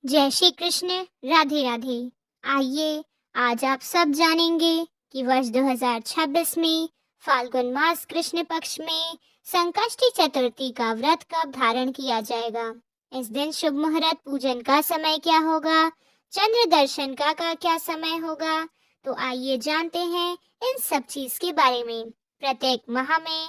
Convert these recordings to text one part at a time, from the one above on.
जय श्री कृष्ण। राधे राधे। आइए आज आप सब जानेंगे कि वर्ष 2026 में फाल्गुन मास कृष्ण पक्ष में संकष्टी चतुर्थी का व्रत कब धारण किया जाएगा। इस दिन शुभ मुहूर्त पूजन का समय क्या होगा, चंद्र दर्शन का क्या समय होगा। तो आइए जानते हैं इन सब चीज के बारे में। प्रत्येक माह में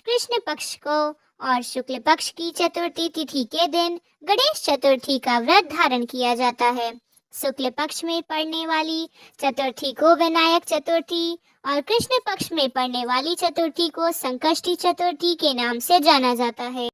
कृष्ण पक्ष को और शुक्ल पक्ष की चतुर्थी तिथि के दिन गणेश चतुर्थी का व्रत धारण किया जाता है। शुक्ल पक्ष में पड़ने वाली चतुर्थी को विनायक चतुर्थी और कृष्ण पक्ष में पड़ने वाली चतुर्थी को संकष्टी चतुर्थी के नाम से जाना जाता है।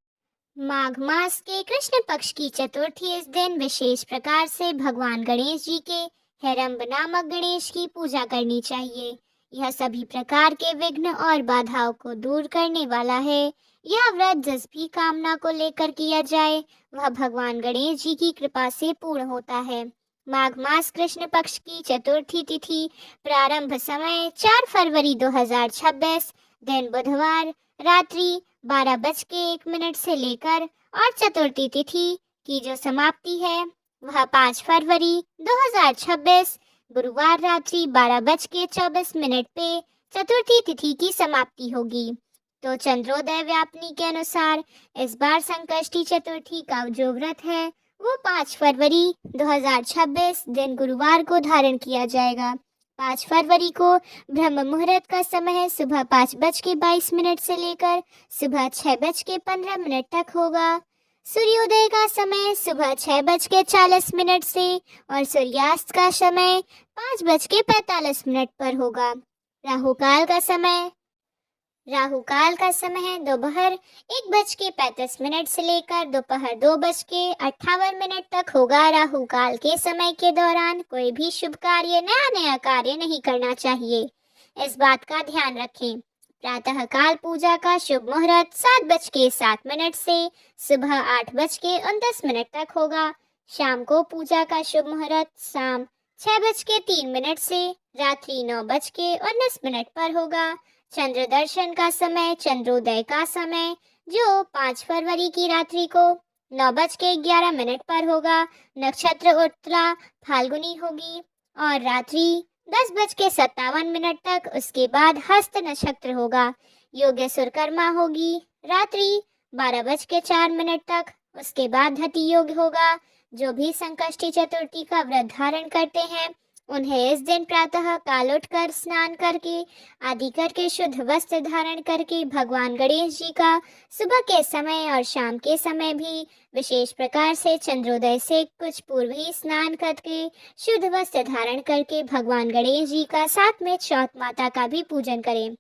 माघ मास के कृष्ण पक्ष की चतुर्थी इस दिन विशेष प्रकार से भगवान गणेश जी के हेरंब नामक गणेश की पूजा करनी चाहिए। यह सभी प्रकार के विघ्न और बाधाओं को दूर करने वाला है। यह व्रत जिस भी कामना को लेकर किया जाए वह भगवान गणेश जी की कृपा से पूर्ण होता है। माघ मास कृष्ण पक्ष की चतुर्थी तिथि प्रारंभ समय 4 फरवरी 2026 दिन बुधवार रात्रि 12:01 से लेकर और चतुर्थी तिथि की जो समाप्ति है वह 5 फरवरी 2026 गुरुवार रात्रि 12:24 पे चतुर्थी तिथि की समाप्ति होगी। तो चंद्रोदय व्यापनी के अनुसार इस बार संकष्टी चतुर्थी का जो व्रत है वो 5 फरवरी 2026 दिन गुरुवार को धारण किया जाएगा। 5 फरवरी को ब्रह्म मुहूर्त का समय है सुबह 5:22 से लेकर सुबह 6:15 तक होगा। सूर्योदय का समय सुबह 6:40 से और सूर्यास्त का समय 5:45 पर होगा। राहु काल का समय है दोपहर 1:35 से लेकर दोपहर 2:58 तक होगा। राहु काल के समय के दौरान कोई भी शुभ कार्य नया कार्य नहीं करना चाहिए, इस बात का ध्यान रखें। प्रातः काल पूजा का शुभ मुहूर्त 7:07 से सुबह 8:29 तक होगा। शाम को पूजा का शुभ मुहूर्त शाम 6:03 से रात्रि 9:19 पर होगा। चंद्र दर्शन का समय चंद्रोदय का समय जो 5 फरवरी की रात्रि को 9:11 पर होगा। नक्षत्र उत्तरा फाल्गुनी होगी और रात्रि 10:57 तक। उसके बाद हस्त नक्षत्र होगा। योग्य सुरकर्मा होगी रात्रि 12:04 तक। उसके बाद धति योग होगा। जो भी संकष्टी चतुर्थी का व्रत धारण करते हैं उन्हें इस दिन प्रातः काल उठकर स्नान करके आदि करके शुद्ध वस्त्र धारण करके भगवान गणेश जी का सुबह के समय और शाम के समय भी विशेष प्रकार से चंद्रोदय से कुछ पूर्व ही स्नान करके शुद्ध वस्त्र धारण करके भगवान गणेश जी का साथ में चौथ माता का भी पूजन करें।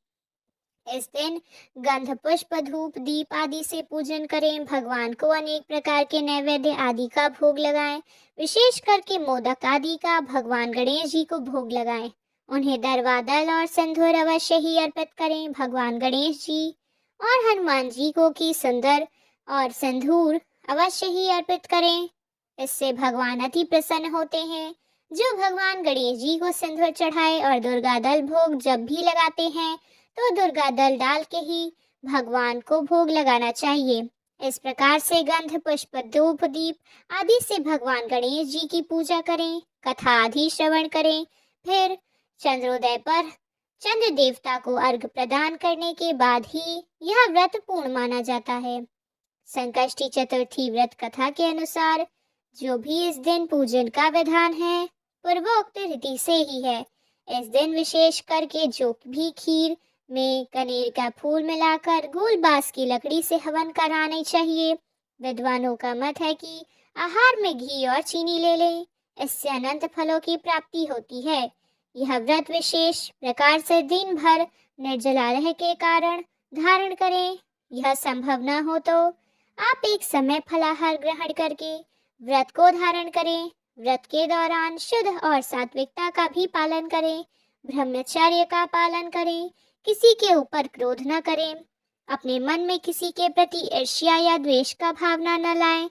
इस दिन गंध पुष्प धूप दीप आदि से पूजन करें। भगवान को अनेक प्रकार के नैवेद्य आदि का भोग लगाएं। विशेष करके मोदक आदि का भगवान गणेश जी को भोग लगाएं। उन्हें दरवा दल और सिंदूर अवश्य ही अर्पित करें। भगवान गणेश जी और हनुमान जी को की सुंदर और सिंदूर अवश्य ही अर्पित करें। इससे भगवान अति प्रसन्न होते हैं। जो भगवान गणेश जी को सिंदूर चढ़ाए और दुर्गा दल भोग जब भी लगाते हैं तो दुर्गा दल डाल के ही भगवान को भोग लगाना चाहिए। इस प्रकार से गंध पुष्प धूप दीप आदि से भगवान गणेश जी की पूजा करें, कथा आदि श्रवण करें। फिर चंद्रोदय पर चंद्र देवता को अर्घ्य प्रदान करने के बाद ही यह व्रत पूर्ण माना जाता है। संकष्टी चतुर्थी व्रत कथा के अनुसार जो भी इस दिन पूजन का विधान है पूर्वोक्त रीति से ही है। इस दिन विशेष करके जो भी खीर में कनेर का फूल मिलाकर गोल बांस की लकड़ी से हवन करानी चाहिए। विद्वानों का मत है कि आहार में घी और चीनी ले लें, इससे अनंत फलों की प्राप्ति होती है। यह व्रत विशेष प्रकार से दिन भर निर्जला रह के कारण धारण करें। यह संभव न हो तो आप एक समय फलाहार ग्रहण करके व्रत को धारण करें। व्रत के दौरान शुद्ध और सात्विकता का भी पालन करें। ब्रह्मचर्य का पालन करें। किसी के ऊपर क्रोध न करें। अपने मन में किसी के प्रति ईर्ष्या या द्वेष का भावना न लाएं।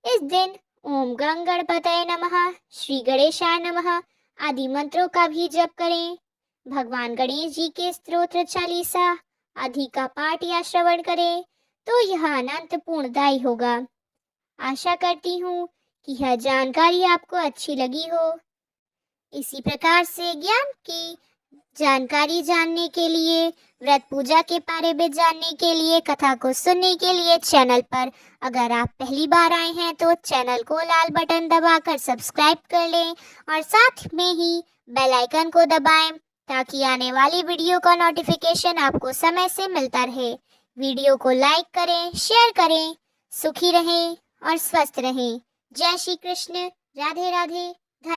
इस दिन ओम गं गणपतये नमः, श्री गणेशाय नमः आदि मंत्रों का भी जप करें। भगवान गणेश जी के स्तोत्र चालीसा आदि का पाठ या श्रवण करें तो यह अनंत पूर्णदायी होगा। आशा करती हूँ कि यह जानकारी आपको अच्छी लगी हो। इसी प्रकार से ज्ञान की जानकारी जानने के लिए, व्रत पूजा के बारे में जानने के लिए, कथा को सुनने के लिए चैनल पर अगर आप पहली बार आए हैं तो चैनल को लाल बटन दबाकर सब्सक्राइब कर लें और साथ में ही बेल आइकन को दबाएं ताकि आने वाली वीडियो का नोटिफिकेशन आपको समय से मिलता रहे। वीडियो को लाइक करें, शेयर करें। सुखी रहें और स्वस्थ रहें। जय श्री कृष्ण। राधे राधे।